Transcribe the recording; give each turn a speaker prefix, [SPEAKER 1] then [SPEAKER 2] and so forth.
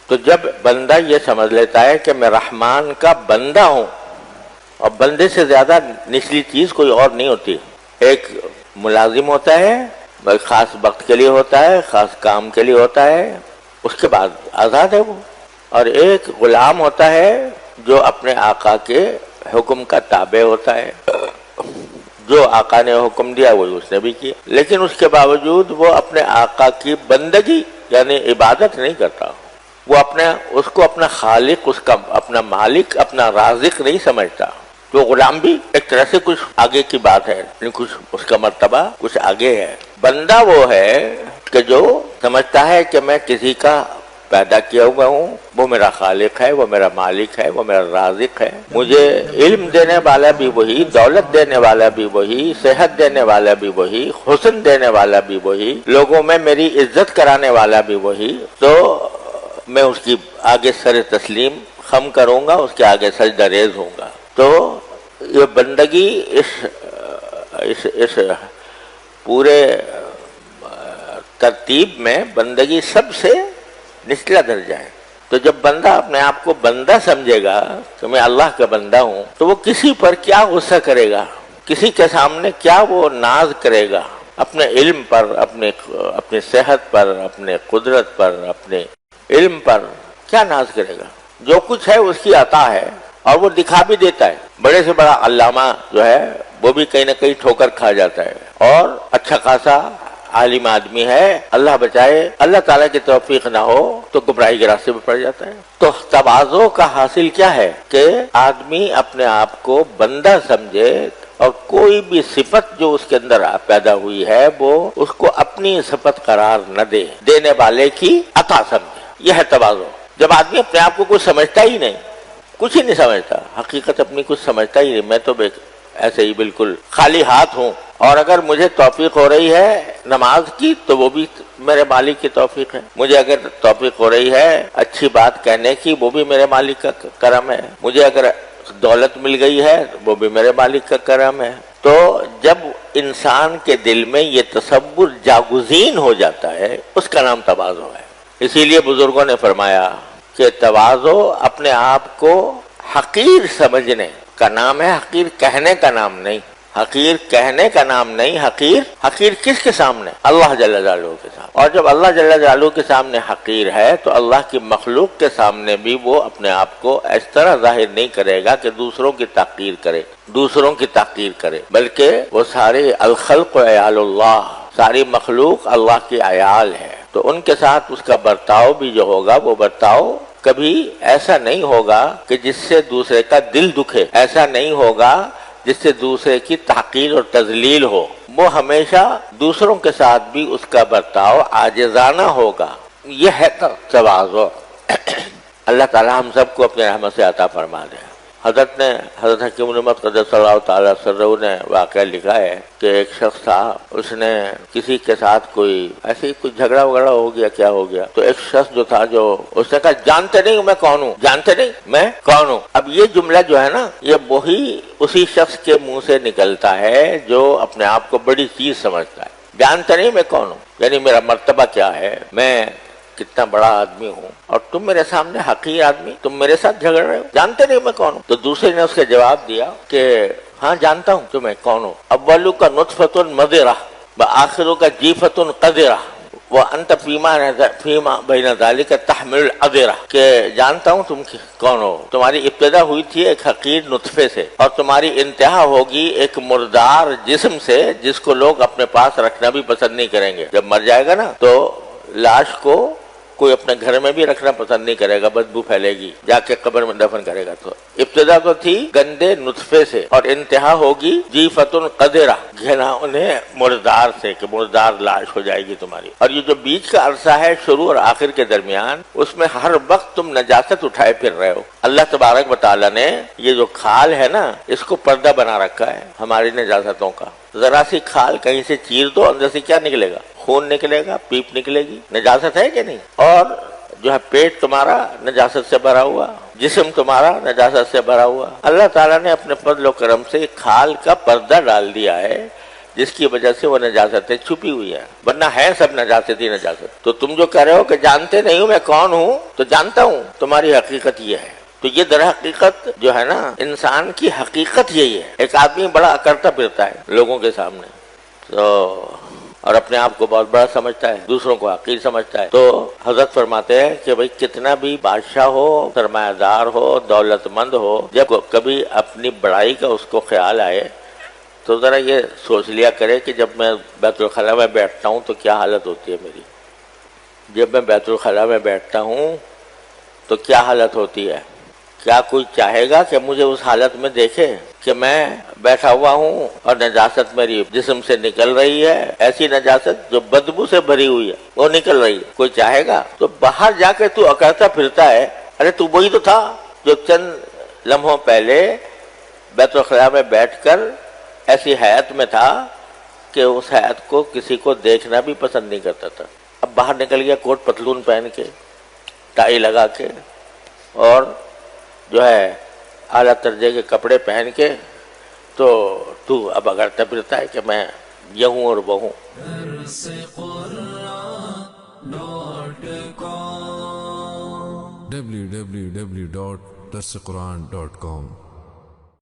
[SPEAKER 1] تو جب بندہ یہ سمجھ لیتا ہے کہ میں رحمان کا بندہ ہوں، اور بندے سے زیادہ نچلی چیز کوئی اور نہیں ہوتی. ایک ملازم ہوتا ہے، خاص وقت کے لیے ہوتا ہے، خاص کام کے لیے ہوتا ہے، اس کے بعد آزاد ہے وہ. اور ایک غلام ہوتا ہے جو اپنے آقا کے حکم کا تابع ہوتا ہے، جو آقا نے حکم دیا وہی اس نے بھی کیا، لیکن اس کے باوجود وہ اپنے آقا کی بندگی یعنی عبادت نہیں کرتا. وہ اس کو اپنا خالق، اس کا اپنا مالک، اپنا رازق نہیں سمجھتا. تو غلام بھی ایک طرح سے کچھ آگے کی بات ہے، کچھ اس کا مرتبہ کچھ آگے ہے. بندہ وہ ہے کہ جو سمجھتا ہے کہ میں کسی کا پیدا کیا ہوا ہوں، وہ میرا خالق ہے، وہ میرا مالک ہے، وہ میرا رازق ہے. مجھے علم دینے والا بھی وہی، دولت دینے والا بھی وہی، صحت دینے والا بھی وہی، حسن دینے والا بھی وہی، لوگوں میں میری عزت کرانے والا بھی وہی. تو میں اس کی آگے سر تسلیم خم کروں گا، اس کے آگے سجدہ ریز ہوں گا. تو یہ بندگی اس پورے ترتیب میں بندگی سب سے نچلا درجہ ہے. تو جب بندہ اپنے آپ کو بندہ سمجھے گا کہ میں اللہ کا بندہ ہوں، تو وہ کسی پر کیا غصہ کرے گا، کسی کے سامنے کیا وہ ناز کرے گا، اپنے علم پر، اپنی صحت پر، اپنے قدرت پر، اپنے علم پر کیا ناز کرے گا. جو کچھ ہے اس کی عطا ہے، اور وہ دکھا بھی دیتا ہے. بڑے سے بڑا علامہ جو ہے وہ بھی کہیں نہ کہیں ٹھوکر کھا جاتا ہے، اور اچھا خاصا عالم آدمی ہے، اللہ بچائے، اللہ تعالیٰ کی توفیق نہ ہو تو گمراہی کے راستے پہ پڑ جاتا ہے. تو تواضع کا حاصل کیا ہے کہ آدمی اپنے آپ کو بندہ سمجھے، اور کوئی بھی صفت جو اس کے اندر پیدا ہوئی ہے وہ اس کو اپنی صفت قرار نہ دے، دینے والے کی عطا سمجھے. یہ ہے تواضع. جب آدمی اپنے آپ کو کچھ سمجھتا ہی نہیں، کچھ ہی نہیں سمجھتا، حقیقت اپنی کچھ سمجھتا ہی نہیں، میں تو ایسے ہی بالکل خالی ہاتھ ہوں، اور اگر مجھے توفیق ہو رہی ہے نماز کی تو وہ بھی میرے مالک کی توفیق ہے، مجھے اگر توفیق ہو رہی ہے اچھی بات کہنے کی وہ بھی میرے مالک کا کرم ہے، مجھے اگر دولت مل گئی ہے وہ بھی میرے مالک کا کرم ہے. تو جب انسان کے دل میں یہ تصور جاگزین ہو جاتا ہے، اس کا نام تواضع ہے. اسی لیے بزرگوں نے فرمایا کہ تواضع اپنے آپ کو حقیر سمجھنے کا نام ہے، حقیر کہنے کا نام نہیں. حقیر کہنے کا نام نہیں. حقیر کس کے سامنے؟ اللہ جل جلالہ کے سامنے. اور جب اللہ جل جلالہ کے سامنے حقیر ہے تو اللہ کی مخلوق کے سامنے بھی وہ اپنے آپ کو اس طرح ظاہر نہیں کرے گا کہ دوسروں کی تحقیر کرے، بلکہ وہ سارے الخلق عیال اللہ، ساری مخلوق اللہ کی عیال ہے. تو ان کے ساتھ اس کا برتاؤ بھی جو ہوگا وہ برتاؤ کبھی ایسا نہیں ہوگا کہ جس سے دوسرے کا دل دکھے، ایسا نہیں ہوگا جس سے دوسرے کی تحقیر اور تذلیل ہو. وہ ہمیشہ دوسروں کے ساتھ بھی اس کا برتاؤ عاجزانہ ہوگا. یہ ہے تواضع. اللہ تعالی ہم سب کو اپنے رحمت سے عطا فرما دے. حضرت حکیم الامت قدس اللہ تعالیٰ سرہ نے واقعہ لکھا ہے کہ ایک شخص تھا، اس نے کسی کے ساتھ ایسے ہی کوئی جھگڑا وگڑا ہو گیا، کیا ہو گیا، تو ایک شخص جو تھا اس نے کہا جانتے نہیں میں کون ہوں، جانتے نہیں میں کون ہوں. اب یہ جملہ جو ہے نا، یہ وہی اسی شخص کے منہ سے نکلتا ہے جو اپنے آپ کو بڑی چیز سمجھتا ہے. جانتے نہیں میں کون ہوں، یعنی میرا مرتبہ کیا ہے، میں کتنا بڑا آدمی ہوں، اور تم میرے سامنے حقیر آدمی، تم میرے ساتھ جھگڑ رہے ہو، جانتے نہیں میں کون ہوں. تو دوسرے نے اس کے جواب دیا کہ ہاں جانتا ہوں کہ میں کون ہوں. اولو کا نطفۃ مضرہ وآخرو کا جیفۃ قذرہ وانت فیما بین ذلک تحمل العذرہ، کہ جانتا ہوں تم کون ہو. تمہاری ابتدا ہوئی تھی ایک حقیر نطفے سے، اور تمہاری انتہا ہوگی ایک مردار جسم سے جس کو لوگ اپنے پاس رکھنا بھی پسند نہیں کریں گے. جب مر جائے گا نا تو لاش کو کوئی اپنے گھر میں بھی رکھنا پسند نہیں کرے گا، بدبو پھیلے گی، جا کے قبر میں دفن کرے گا. تو ابتدا تو تھی گندے نطفے سے، اور انتہا ہوگی جیفۃ قذرہ، گھنا انہیں مردار سے، کہ مردار لاش ہو جائے گی تمہاری. اور یہ جو بیچ کا عرصہ ہے شروع اور آخر کے درمیان، اس میں ہر وقت تم نجاست اٹھائے پھر رہے ہو. اللہ تبارک و تعالیٰ نے یہ جو کھال ہے نا، اس کو پردہ بنا رکھا ہے ہماری نجاستوں کا. ذرا سی کھال کہیں سے چیر دو، اندر سے کیا نکلے گا؟ خون نکلے گا، پیپ نکلے گی. نجاست ہے کہ نہیں؟ اور جو ہے پیٹ تمہارا نجاست سے بھرا ہوا، جسم تمہارا نجاست سے بھرا ہوا. اللہ تعالیٰ نے اپنے فضل و کرم سے کھال کا پردہ ڈال دیا ہے جس کی وجہ سے وہ نجاستیں چھپی ہوئی ہیں، ورنہ ہے سب نجاست ہی نجاست۔ تو تم جو کہہ رہے ہو کہ جانتے نہیں ہوں میں کون ہوں، تو جانتا ہوں، تمہاری حقیقت یہ ہے۔ تو یہ در حقیقت جو ہے نا، انسان کی حقیقت یہی ہے۔ ایک آدمی بڑا اکڑتا پھرتا ہے لوگوں کے سامنے، تو اور اپنے آپ کو بہت بڑا سمجھتا ہے، دوسروں کو حقیر سمجھتا ہے۔ تو حضرت فرماتے ہیں کہ بھئی کتنا بھی بادشاہ ہو، سرمایہ دار ہو، دولت مند ہو، جب کبھی اپنی بڑائی کا اس کو خیال آئے تو ذرا یہ سوچ لیا کرے کہ جب میں بیت الخلاء میں بیٹھتا ہوں تو کیا حالت ہوتی ہے میری، جب میں بیت الخلاء میں بیٹھتا ہوں تو کیا حالت ہوتی ہے۔ کیا کوئی چاہے گا کہ مجھے اس حالت میں دیکھے کہ میں بیٹھا ہوا ہوں اور نجاست میری جسم سے نکل رہی ہے، ایسی نجاست جو بدبو سے بھری ہوئی ہے وہ نکل رہی ہے؟ کوئی چاہے گا؟ تو باہر جا کے تو اکڑتا پھرتا ہے، ارے تو وہی تو تھا جو چند لمحوں پہلے بیت الخلاء میں بیٹھ کر ایسی حیات میں تھا کہ اس حیات کو کسی کو دیکھنا بھی پسند نہیں کرتا تھا۔ اب باہر نکل گیا کوٹ پتلون پہن کے، ٹائی لگا کے، اور جو ہے اعلیٰ درجے کے کپڑے پہن کے، تو اب اگڑتا پھرتا ہے کہ میں یہ ہوں اور وہ ہوں۔
[SPEAKER 2] www.darsequran.com